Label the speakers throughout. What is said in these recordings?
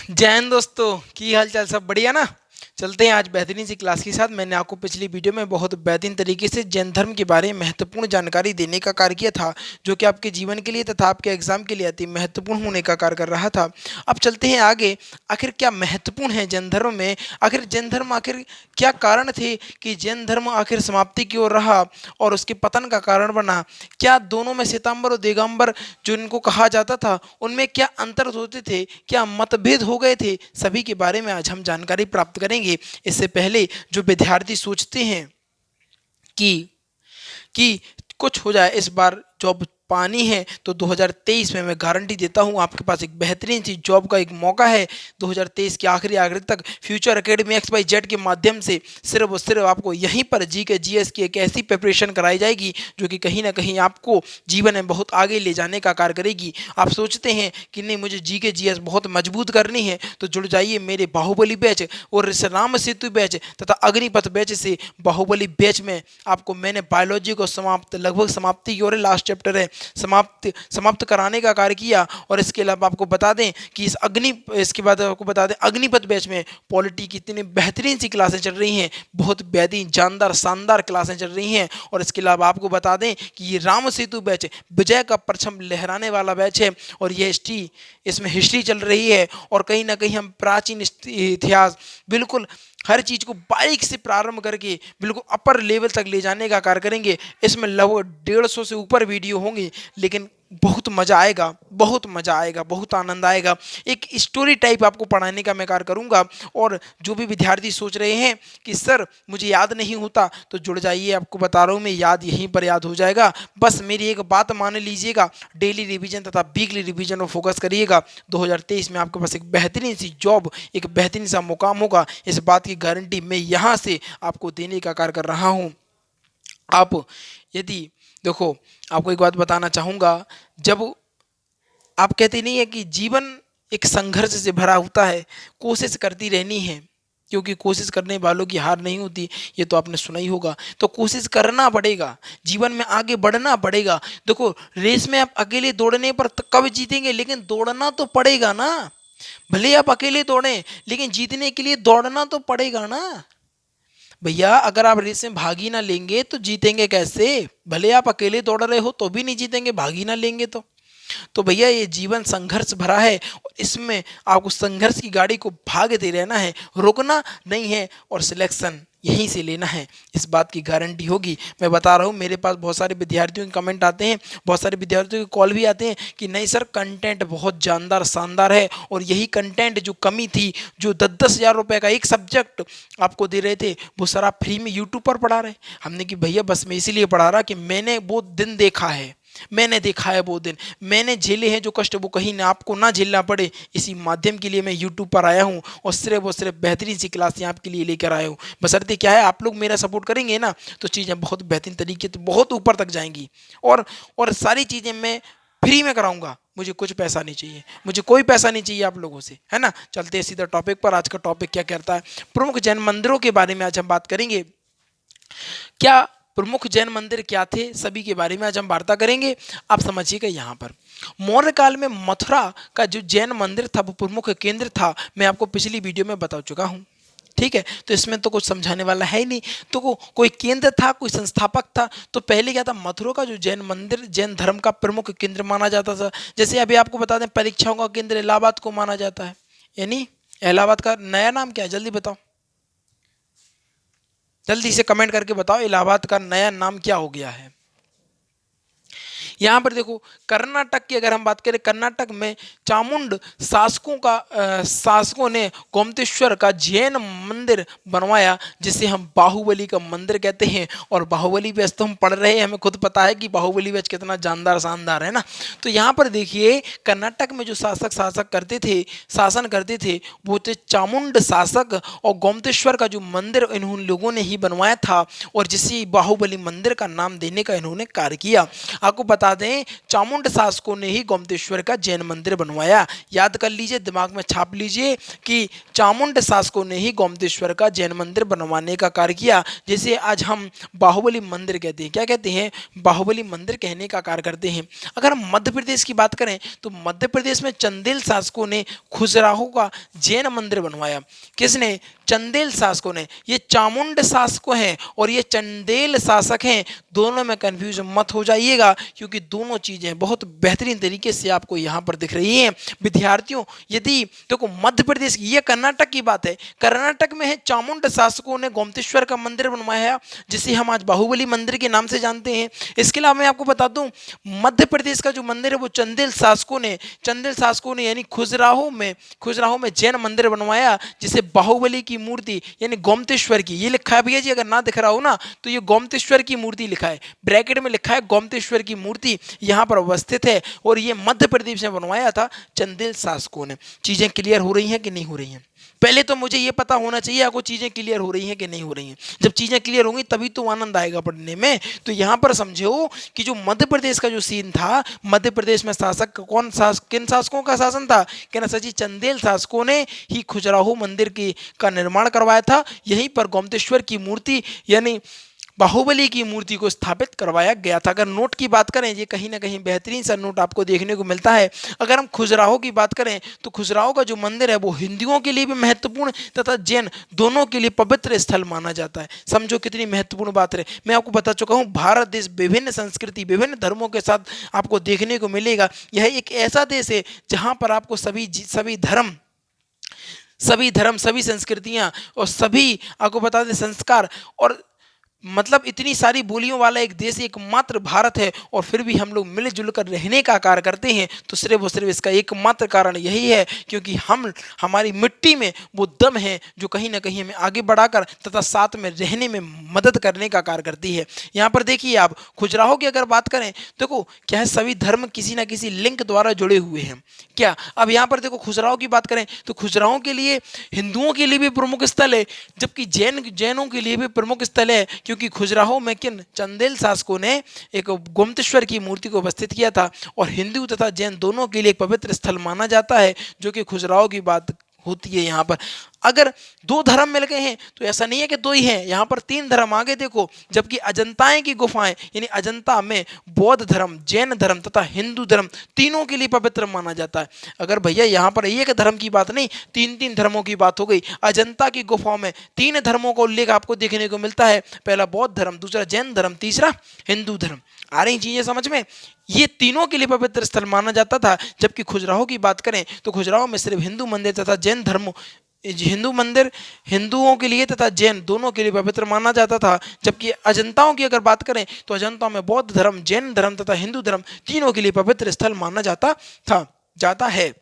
Speaker 1: जय हिंद दोस्तों, की हाल चाल सब बढ़िया ना। चलते हैं आज बेहतरीन सी क्लास के साथ। मैंने आपको पिछली वीडियो में बहुत बेहतरीन तरीके से जैन धर्म के बारे में महत्वपूर्ण जानकारी देने का कार्य किया था, जो कि आपके जीवन के लिए तथा आपके एग्जाम के लिए अति महत्वपूर्ण होने का कार्य कर रहा था। अब चलते हैं आगे। आखिर क्या महत्वपूर्ण है जैन धर्म में? आखिर जैन धर्म आखिर क्या कारण थे कि जैन धर्म आखिर समाप्ति की ओर रहा और उसके पतन का कारण बना? क्या दोनों में श्वेतांबर और दिगंबर जो इनको कहा जाता था उनमें क्या अंतर होते थे, क्या मतभेद हो गए थे? सभी के बारे में आज हम जानकारी प्राप्त करेंगे। इससे पहले जो विद्यार्थी सोचते हैं कि कि कुछ हो जाए इस बार जॉब पानी है, तो 2023 में मैं गारंटी देता हूं आपके पास एक बेहतरीन सी जॉब का एक मौका है। 2023 के आखिरी तक फ्यूचर एकेडमी XYZ के माध्यम से सिर्फ और सिर्फ आपको यहीं पर जी के GS की एक ऐसी प्रिपरेशन कराई जाएगी जो कि कहीं ना कहीं आपको जीवन में बहुत आगे ले जाने का कार्य करेगी। आप सोचते हैं कि नहीं, मुझे जी के GS बहुत मजबूत करनी है, तो जुड़ जाइए मेरे बाहुबली बैच और राम सेतु बैच तथा अग्निपथ बैच से। बाहुबली बैच में आपको मैंने बायोलॉजी को समाप्त, लगभग समाप्ति की ओर लास्ट चैप्टर है, समाप्त समाप्त कराने का कार्य किया। और इसके अलावा आपको बता दें कि इसके बाद आपको बता दें अग्निपथ बैच में पॉलिटी की इतनी बेहतरीन सी क्लासें चल रही हैं, बहुत बेहतरीन जानदार शानदार क्लासें चल रही हैं। और इसके अलावा आपको बता दें कि ये राम सेतु बैच विजय का परचम लहराने वाला बैच है, और ये इसमें हिस्ट्री चल रही है, और कहीं ना कहीं हम प्राचीन इतिहास बिल्कुल हर चीज को बारीक से प्रारंभ करके बिल्कुल अपर लेवल तक ले जाने का कार्य करेंगे। इसमें लगभग 150 से ऊपर वीडियो होंगे, लेकिन बहुत मजा आएगा, बहुत मजा आएगा, बहुत आनंद आएगा। एक स्टोरी टाइप आपको पढ़ाने का मैं कार्य करूंगा। और जो भी विद्यार्थी सोच रहे हैं कि सर मुझे याद नहीं होता, तो जुड़ जाइए, आपको बता रहा हूँ मैं, याद यहीं पर याद हो जाएगा। बस मेरी एक बात मान लीजिएगा, डेली रिवीजन तथा वीकली रिवीजन पर फोकस करिएगा। 2023 में आपके पास एक बेहतरीन सी जॉब, एक बेहतरीन सा मुकाम होगा, इस बात की गारंटी मैं यहाँ से आपको देने का कार्य कर रहा हूँ। आप यदि देखो, आपको एक बात बताना चाहूँगा, जब आप कहते नहीं है कि जीवन एक संघर्ष से भरा होता है, कोशिश करती रहनी है, क्योंकि कोशिश करने वालों की हार नहीं होती, ये तो आपने सुना ही होगा। तो कोशिश करना पड़ेगा, जीवन में आगे बढ़ना पड़ेगा। देखो, रेस में आप अकेले दौड़ने पर कब जीतेंगे, लेकिन दौड़ना तो पड़ेगा ना। भले आप अकेले दौड़ें, लेकिन जीतने के लिए दौड़ना तो पड़ेगा ना भैया। अगर आप रेस में भाग ही ना लेंगे तो जीतेंगे कैसे? भले आप अकेले दौड़ रहे हो तो भी नहीं जीतेंगे, भाग ही ना लेंगे तो भैया ये जीवन संघर्ष भरा है, और इसमें आपको संघर्ष की गाड़ी को भागते रहना है, रुकना नहीं है, और सिलेक्शन यहीं से लेना है, इस बात की गारंटी होगी। मैं बता रहा हूँ, मेरे पास बहुत सारे विद्यार्थियों के कमेंट आते हैं, बहुत सारे विद्यार्थियों के कॉल भी आते हैं कि नहीं सर, कंटेंट बहुत जानदार शानदार है, और यही कंटेंट जो कमी थी, जो 10-10 हज़ार रुपये का एक सब्जेक्ट आपको दे रहे थे, वो सर आप फ्री में यूट्यूब पर पढ़ा रहे। हमने कि भैया बस मैं इसीलिए पढ़ा रहा कि मैंने वो दिन देखा है, मैंने देखा है वो दिन, मैंने झेले हैं जो कष्ट, वो कहीं ना आपको ना झेलना पड़े, इसी माध्यम के लिए मैं यूट्यूब पर आया हूँ, और सिर्फ बेहतरीन सी क्लास यहाँ आपके लिए लेकर आया हूँ। बशर्ते क्या है, आप लोग मेरा सपोर्ट करेंगे ना, तो चीज़ें बहुत बेहतरीन तरीके से बहुत ऊपर तक जाएंगी। और सारी चीज़ें मैं फ्री में कराऊंगा, मुझे कुछ पैसा नहीं चाहिए, मुझे कोई पैसा नहीं चाहिए आप लोगों से, है ना। चलते हैं सीधा टॉपिक पर। आज का टॉपिक क्या कहता है, प्रमुख जैन मंदिरों के बारे में आज हम बात करेंगे। क्या प्रमुख जैन मंदिर क्या थे, सभी के बारे में आज हम वार्ता करेंगे। आप समझिएगा, यहाँ पर मौर्य काल में मथुरा का जो जैन मंदिर था वो प्रमुख केंद्र था, मैं आपको पिछली वीडियो में बता चुका हूँ। ठीक है, तो इसमें तो कुछ समझाने वाला है ही नहीं। तो कोई केंद्र था, कोई संस्थापक था। तो पहले क्या था, मथुरा का जो जैन मंदिर जैन धर्म का प्रमुख केंद्र माना जाता था। जैसे अभी आपको बता दें, परीक्षाओं का केंद्र इलाहाबाद को माना जाता है, यानी इलाहाबाद का नया नाम क्या है, जल्दी बताओ, जल्दी से कमेंट करके बताओ, इलाहाबाद का नया नाम क्या हो गया है। यहाँ पर देखो, कर्नाटक की अगर हम बात करें, कर्नाटक में चामुंड शासकों ने गोमतेश्वर का जैन मंदिर बनवाया, जिसे हम बाहुबली का मंदिर कहते हैं। और बाहुबली वेश तो हम पढ़ रहे हैं, हमें खुद पता है कि बाहुबली वेश कितना जानदार शानदार है ना। तो यहाँ पर देखिए, कर्नाटक में जो शासन करते थे वो थे चामुंड शासक, और गोमतेश्वर का जो मंदिर इन्होंने लोगों ने ही बनवाया था, और जिसे बाहुबली मंदिर का नाम देने का इन्होंने कार्य किया। आपको बता बता दें चामुंड शासकों ने ही गोमतेश्वर का जैन मंदिर बनवाया। याद कर लीजिए, दिमाग में छाप लीजिए कि चामुंड शासकों ने ही गोमतेश्वर का जैन मंदिर बनवाने का कार्य किया। जैसे आज हम बाहुबली मंदिर कहते हैं, क्या कहते हैं, बाहुबली मंदिर कहने का कार्य करते हैं। अगर हम मध्य प्रदेश की बात करें तो मध्य प्रदेश में चंदेल शासकों ने खजुराहो का जैन मंदिर बनवाया। किसने, चंदेल शासकों ने। ये चामुंड शासक हैं और ये चंदेल शासक हैं, दोनों में कंफ्यूज मत हो जाइएगा क्योंकि दोनों चीजें बहुत बेहतरीन तरीके से आपको यहाँ पर दिख रही हैं। विद्यार्थियों यदि देखो मध्य प्रदेश की, ये कर्नाटक की बात है, कर्नाटक में है चामुंड शासकों ने गोमतेश्वर का मंदिर बनवाया जिसे हम आज बाहुबली मंदिर के नाम से जानते हैं। इसके अलावा मैं आपको बता दूं मध्य प्रदेश का जो मंदिर है वो चंदेल शासकों ने यानी खजुराहो में जैन मंदिर बनवाया जिसे बाहुबली की मूर्ति यानी गोमतेश्वर की, ये लिखा है भैया जी, अगर ना दिख रहा हो ना तो ये गोमतेश्वर की मूर्ति लिखा है, ब्रैकेट में लिखा है गोमतेश्वर की मूर्ति यहाँ पर अवस्थित है और ये मध्य प्रदेश में बनवाया था चंदेल शासकों ने। चीजें क्लियर हो रही हैं कि नहीं हो रही हैं? पहले तो मुझे ये पता होना चाहिए आपको चीजें क्लियर हो रही हैं कि नहीं हो रही हैं। जब चीजें क्लियर होंगी तभी तो आनंद आएगा पढ़ने में। तो यहाँ पर समझो कि जो मध्य प्रदेश का जो सीन था, मध्य प्रदेश में शासक किन शासकों का शासन था? कहना सर जी चंदेल शासकों ने ही खजुराहो मंदिर का निर्माण करवाया था। यहीं पर गोमतेश्वर की मूर्ति यानी बाहुबली की मूर्ति को स्थापित करवाया गया था। अगर नोट की बात करें, ये कहीं ना कहीं बेहतरीन सा नोट आपको देखने को मिलता है। अगर हम खजुराहो की बात करें तो खजुराहो का जो मंदिर है वो हिंदुओं के लिए भी महत्वपूर्ण तथा जैन दोनों के लिए पवित्र स्थल माना जाता है। समझो कितनी महत्वपूर्ण बात है। मैं आपको बता चुका हूँ भारत देश विभिन्न संस्कृति विभिन्न धर्मों के साथ आपको देखने को मिलेगा। यह एक ऐसा देश है जहाँ पर आपको सभी धर्म सभी संस्कृतियाँ और सभी आपको बता दें संस्कार और मतलब इतनी सारी बोलियों वाला एक देश एकमात्र भारत है और फिर भी हम लोग मिलजुल कर रहने का कार्य करते हैं। तो सिर्फ और सिर्फ इसका एकमात्र कारण यही है क्योंकि हमारी मिट्टी में वो दम है जो कहीं ना कहीं हमें आगे बढ़ाकर तथा साथ में रहने में मदद करने का कार्य करती है। यहाँ पर देखिए आप खजुराहो की अगर बात करें देखो क्या है, सभी धर्म किसी ना किसी लिंक द्वारा जुड़े हुए हैं क्या। अब यहाँ पर देखो खजुराहो की बात करें तो खजुराहो के लिए हिंदुओं के लिए भी प्रमुख स्थल है जबकि जैनों के लिए भी प्रमुख स्थल है क्योंकि खजुराहो में चंदेल शासकों ने एक गोमतेश्वर की मूर्ति को अवस्थित किया था और हिंदू तथा जैन दोनों के लिए एक पवित्र स्थल माना जाता है जो कि खजुराहो की बात होती है। यहाँ पर अगर दो धर्म मिल गए हैं तो ऐसा नहीं है कि दो ही हैं, यहाँ पर तीन धर्म आगे देखो। जबकि अजंताएं की गुफाएं यानी अजंता में बौद्ध धर्म जैन धर्म तथा हिंदू धर्म तीनों के लिए पवित्र माना जाता है। अगर भैया यहाँ पर एक धर्म की बात नहीं तीन धर्मों की बात हो गई। अजंता की गुफाओं में तीन धर्मों का उल्लेख आपको देखने को मिलता है, पहला बौद्ध धर्म, दूसरा जैन धर्म, तीसरा हिंदू धर्म। आ रही चीजें समझ में? ये तीनों के लिए पवित्र स्थल माना जाता था। जबकि खजुराहो की बात करें तो खजुराहो में सिर्फ हिंदू मंदिर तथा जैन धर्म हिंदू मंदिर हिंदुओं के लिए तथा जैन दोनों के लिए पवित्र माना जाता था। जबकि अजंताओं की अगर बात करें तो अजंताओं में बौद्ध धर्म जैन धर्म तथा हिंदू धर्म तीनों के लिए पवित्र स्थल माना जाता है।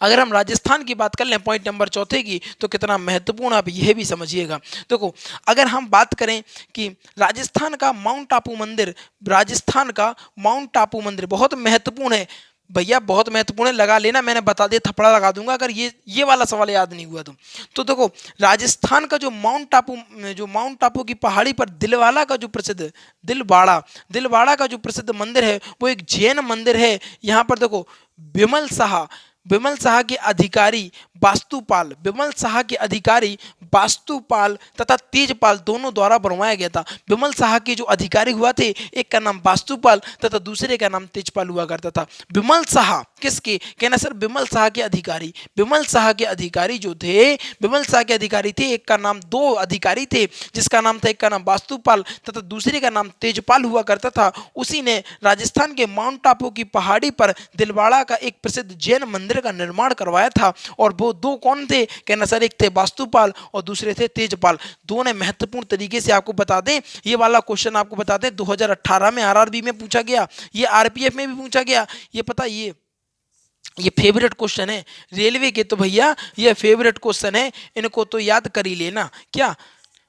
Speaker 1: अगर हम राजस्थान की बात कर लें पॉइंट नंबर चौथे की तो कितना महत्वपूर्ण आप यह भी समझिएगा। देखो अगर हम बात करें कि राजस्थान का माउंट टापू मंदिर बहुत महत्वपूर्ण है भैया, बहुत महत्वपूर्ण है, लगा लेना, मैंने बता दिया, थप्पड़ा लगा दूंगा अगर ये वाला सवाल याद नहीं हुआ तो देखो राजस्थान का जो माउंट टापू की पहाड़ी पर दिलवाड़ा का जो प्रसिद्ध मंदिर है वो एक जैन मंदिर है। यहाँ पर देखो विमल शाह के अधिकारी वास्तुपाल तथा तेजपाल दोनों द्वारा बनवाया गया था। विमल शाह के जो अधिकारी हुआ थे एक का नाम वास्तुपाल तथा दूसरे का नाम तेजपाल हुआ करता था। विमल शाह किसके कहना सर? विमल शाह के अधिकारी जो थे विमल शाह के अधिकारी थे। एक का नाम दो अधिकारी थे जिसका नाम था एक का नाम वास्तुपाल तथा दूसरे का नाम तेजपाल हुआ करता था। उसी ने राजस्थान के माउंट टापू की पहाड़ी पर दिलवाड़ा का एक प्रसिद्ध जैन मंदिर का निर्माण करवाया था। और वो दो कौन थे कहना सर? एक थे वास्तुपाल और दूसरे थे तेजपाल। दोनों महत्वपूर्ण तरीके से आपको बता दें, ये वाला क्वेश्चन आपको बता दें 2018 में आरआरबी में पूछा गया, ये आरपीएफ में भी पूछा गया। ये पता ये फेवरेट क्वेश्चन है रेलवे के, तो भैया ये फेवरेट क्वेश्चन है, इनको तो याद कर ही लेना। क्या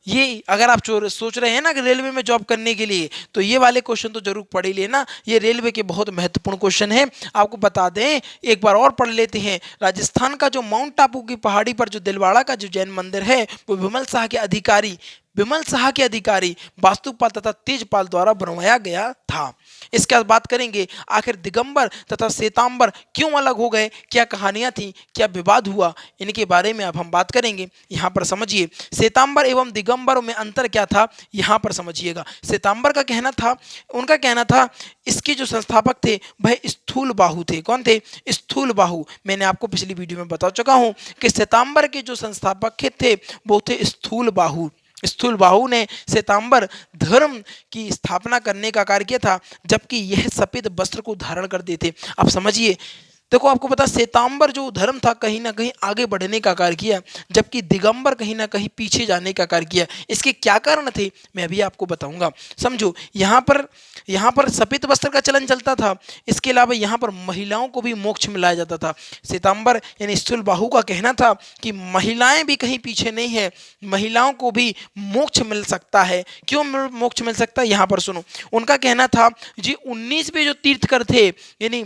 Speaker 1: ये अगर आप सोच रहे हैं ना कि रेलवे में जॉब करने के लिए तो ये वाले क्वेश्चन तो जरूर पढ़ ही लेना, ये रेलवे के बहुत महत्वपूर्ण क्वेश्चन है। आपको बता दें एक बार और पढ़ लेते हैं। राजस्थान का जो माउंट टापू की पहाड़ी पर जो दिलवाड़ा का जो जैन मंदिर है वो विमल शाह के अधिकारी विमल शाह के अधिकारी वास्तुपाल तथा तेजपाल द्वारा बनवाया गया था। इसके बाद बात करेंगे आखिर दिगंबर तथा श्वेतांबर क्यों अलग हो गए, क्या कहानियां थी, क्या विवाद हुआ, इनके बारे में अब हम बात करेंगे। यहाँ पर समझिए श्वेतांबर एवं दिगंबर में अंतर क्या था, यहाँ पर समझिएगा। श्वेतांबर का कहना था, उनका कहना था इसके जो संस्थापक थे वह स्थूल बाहु थे। कौन थे? स्थूल बाहु। मैंने आपको पिछली वीडियो में बता चुका हूं कि श्वेतांबर के जो संस्थापक थे वो थे स्थूल बाहु। स्थूल बाहु ने श्वेतांबर धर्म की स्थापना करने का कार्य किया था, जबकि यह सफेद वस्त्र को धारण करते थे। अब समझिए, देखो आपको पता श्वेतांबर जो धर्म था कहीं ना कहीं आगे बढ़ने का कार्य किया, जबकि दिगंबर कहीं ना कहीं पीछे जाने का कार्य किया। इसके क्या कारण थे मैं अभी आपको बताऊंगा। समझो, यहाँ पर सफेद वस्त्र का चलन चलता था। इसके अलावा यहाँ पर महिलाओं को भी मोक्ष मिलाया जाता था। श्वेतांबर यानी स्थूल बाहु का कहना था कि महिलाएं भी कहीं पीछे नहीं है, महिलाओं को भी मोक्ष मिल सकता है। क्यों मोक्ष मिल सकता है, यहाँ पर सुनो। उनका कहना था जी 19वें जो तीर्थकर थे, यानी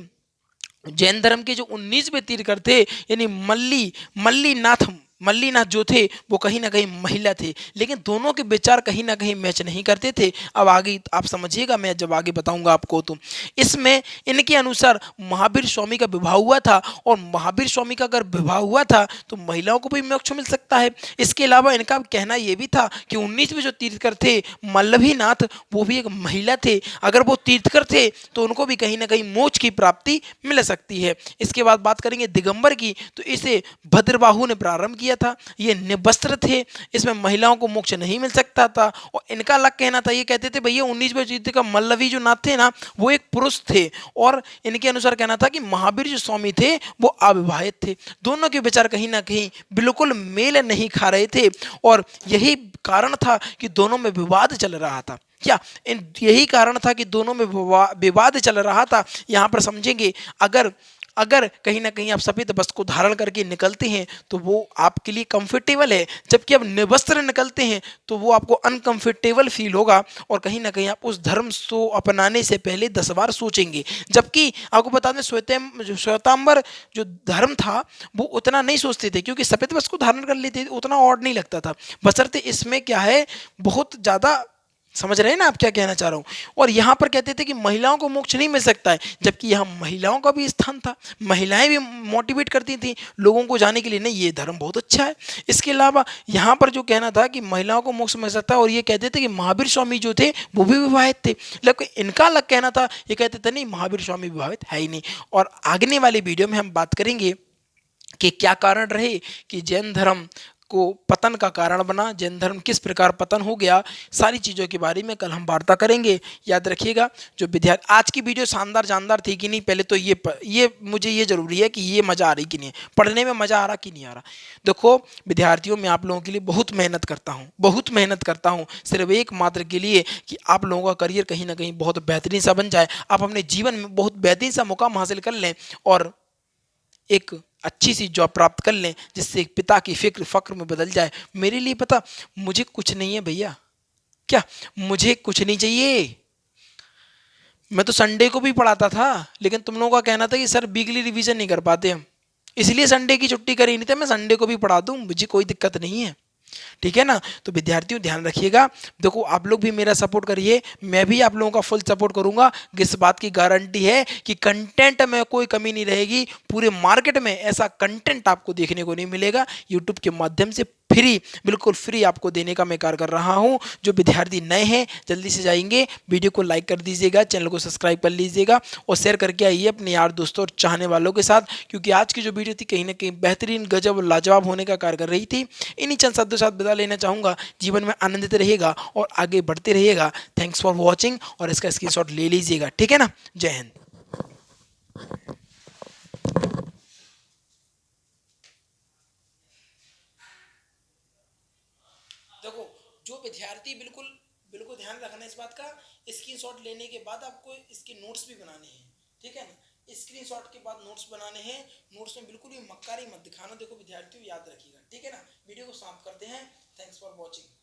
Speaker 1: जैन धर्म के जो 19वें तीर्थकर थे, यानी मल्लीनाथ जो थे वो कहीं ना कहीं महिला थे, लेकिन दोनों के विचार कहीं ना कहीं मैच नहीं करते थे। अब आगे आप समझिएगा, मैं जब आगे बताऊंगा आपको तो इसमें इनके अनुसार महावीर स्वामी का विवाह हुआ था, और महावीर स्वामी का अगर विवाह हुआ था तो महिलाओं को भी मोक्ष मिल सकता है। इसके अलावा इनका कहना यह भी था कि 19वें जो तीर्थकर थे मल्लभीनाथ, वो भी एक महिला थे, अगर वो तीर्थकर थे तो उनको भी कहीं ना कहीं मोक्ष की प्राप्ति मिल सकती है। इसके बाद बात करेंगे दिगंबर की, तो इसे भद्रबाहु ने प्रारंभ किया था। ये निवस्त्र थे, इसमें महिलाओं को मोक्ष नहीं मिल सकता था, और इनका अलग कहना था, ये कहते थे भैया 19वें तीर्थ का मल्लवी जो नाथ थे ना वो एक पुरुष थे, और इनके अनुसार कहना था कि महावीर जो स्वामी थे वो अविवाहित थे। दोनों के विचार कहीं ना कहीं बिल्कुल मेल नहीं खा रहे थे, और यही कारण था कि दोनों में विवाद चल रहा था। क्या यही कारण था कि दोनों में विवाद चल रहा था। यहाँ पर समझेंगे, अगर अगर कहीं ना कहीं आप सफेद वस्त्र को धारण करके निकलते हैं तो वो आपके लिए कंफर्टेबल है, जबकि आप निवस्त्र निकलते हैं तो वो आपको अनकंफर्टेबल फील होगा, और कहीं ना कहीं आप उस धर्म को अपनाने से पहले 10 बार सोचेंगे। जबकि आपको बता दें श्वेतांबर जो धर्म था वो उतना नहीं सोचते थे, क्योंकि सफेद वस्त्र को धारण कर लेते थे, उतना ऑड नहीं लगता था। बशर्ते इसमें क्या है, बहुत ज़्यादा, समझ रहे हैं ना आप क्या कहना चाह रहा हूँ। और यहाँ पर कहते थे कि महिलाओं को मोक्ष नहीं मिल सकता है, जबकि यहाँ महिलाओं का भी स्थान था, महिलाएं भी मोटिवेट करती थी लोगों को जाने के लिए, नहीं ये धर्म बहुत अच्छा है। इसके अलावा यहाँ पर जो कहना था कि महिलाओं को मोक्ष मिल सकता है, और ये कहते थे कि महावीर स्वामी जो थे वो भी विवाहित थे, लेकिन इनका अलग कहना था, ये कहते थे नहीं महावीर स्वामी विवाहित है ही नहीं। और आगने वाली वीडियो में हम बात करेंगे कि क्या कारण रहे कि जैन धर्म को पतन का कारण बना, जैन धर्म किस प्रकार पतन हो गया, सारी चीज़ों के बारे में कल हम वार्ता करेंगे। याद रखिएगा, जो विद्यार्थी, आज की वीडियो शानदार जानदार थी कि नहीं, पहले तो ये मुझे ये जरूरी है कि ये मज़ा आ रही कि नहीं, पढ़ने में मज़ा आ रहा कि नहीं आ रहा। देखो विद्यार्थियों, मैं आप लोगों के लिए बहुत मेहनत करता हूँ, बहुत मेहनत करता हूँ, सिर्फ एक मात्र के लिए कि आप लोगों का करियर कहीं ना कहीं बहुत बेहतरीन सा बन जाए, आप अपने जीवन में बहुत बेहतरीन सा मुकाम हासिल कर लें, और एक अच्छी सी जॉब प्राप्त कर लें, जिससे एक पिता की फिक्र फक्र में बदल जाए। मेरे लिए पता, मुझे कुछ नहीं है भैया, क्या मुझे कुछ नहीं चाहिए। मैं तो संडे को भी पढ़ाता था, लेकिन तुम लोगों का कहना था कि सर वीकली रिवीजन नहीं कर पाते हम, इसलिए संडे की छुट्टी करी नहीं थी। मैं संडे को भी पढ़ा दूं, मुझे कोई दिक्कत नहीं है, ठीक है ना। तो विद्यार्थियों ध्यान रखिएगा, देखो आप लोग भी मेरा सपोर्ट करिए, मैं भी आप लोगों का फुल सपोर्ट करूंगा। इस बात की गारंटी है कि कंटेंट में कोई कमी नहीं रहेगी, पूरे मार्केट में ऐसा कंटेंट आपको देखने को नहीं मिलेगा। यूट्यूब के माध्यम से फ्री, बिल्कुल फ्री आपको देने का मैं कार्य कर रहा हूं। जो विद्यार्थी नए हैं जल्दी से जाएंगे, वीडियो को लाइक कर दीजिएगा, चैनल को सब्सक्राइब कर लीजिएगा, और शेयर करके आइए अपने यार दोस्तों और चाहने वालों के साथ, क्योंकि आज की जो वीडियो थी कहीं ना कहीं बेहतरीन गजब लाजवाब होने का कार्य कर रही थी। इन्हीं चंद शब्दों के साथ बता लेना चाहूँगा, जीवन में आनंदित रहिएगा और आगे बढ़ते रहिएगा। थैंक्स फॉर वॉचिंग, और इसका स्क्रीनशॉट ले लीजिएगा, ठीक है ना। जय हिंद। देखो, जो विद्यार्थी बिल्कुल बिल्कुल ध्यान रखना इस बात का, स्क्रीनशॉट लेने के बाद आपको इसके नोट्स भी बनाने हैं, ठीक है ना। स्क्रीनशॉट के बाद नोट्स बनाने हैं, नोट्स में बिल्कुल भी मक्कारी मत दिखाना। देखो विद्यार्थियों याद रखिएगा, ठीक है ना। वीडियो को समाप्त करते हैं। Thanks for watching.